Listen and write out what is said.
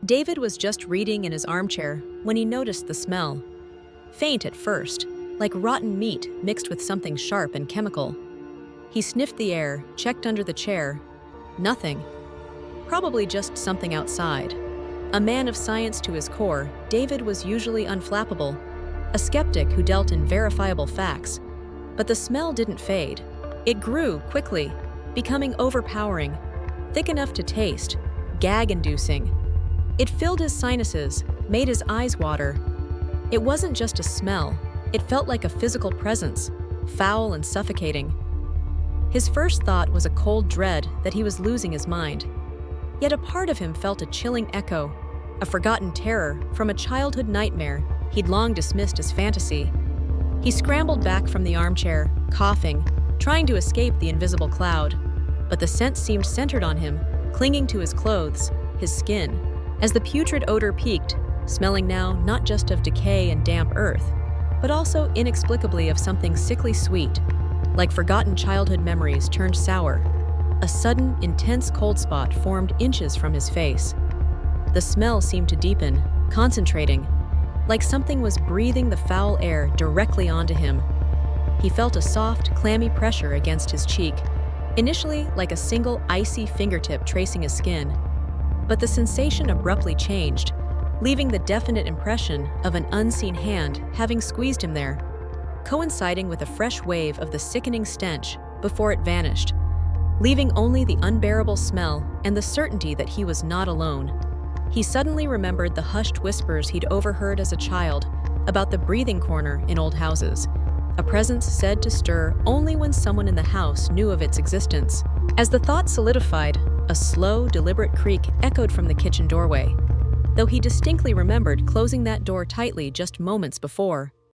David was just reading in his armchair when he noticed the smell. Faint at first, like rotten meat mixed with something sharp and chemical. He sniffed the air, checked under the chair. Nothing. Probably just something outside. A man of science to his core, David was usually unflappable, a skeptic who dealt in verifiable facts. But the smell didn't fade. It grew quickly, becoming overpowering, thick enough to taste, gag-inducing. It filled his sinuses, made his eyes water. It wasn't just a smell, it felt like a physical presence, foul and suffocating. His first thought was a cold dread that he was losing his mind. Yet a part of him felt a chilling echo, a forgotten terror from a childhood nightmare he'd long dismissed as fantasy. He scrambled back from the armchair, coughing, trying to escape the invisible cloud. But the scent seemed centered on him, clinging to his clothes, his skin. As the putrid odor peaked, smelling now not just of decay and damp earth, but also inexplicably of something sickly sweet, like forgotten childhood memories turned sour. A sudden, intense cold spot formed inches from his face. The smell seemed to deepen, concentrating, like something was breathing the foul air directly onto him. He felt a soft, clammy pressure against his cheek, initially like a single icy fingertip tracing his skin. But the sensation abruptly changed, leaving the definite impression of an unseen hand having squeezed him there, coinciding with a fresh wave of the sickening stench before it vanished, leaving only the unbearable smell and the certainty that he was not alone. He suddenly remembered the hushed whispers he'd overheard as a child about the breathing corner in old houses, a presence said to stir only when someone in the house knew of its existence. As the thought solidified, a slow, deliberate creak echoed from the kitchen doorway, though he distinctly remembered closing that door tightly just moments before.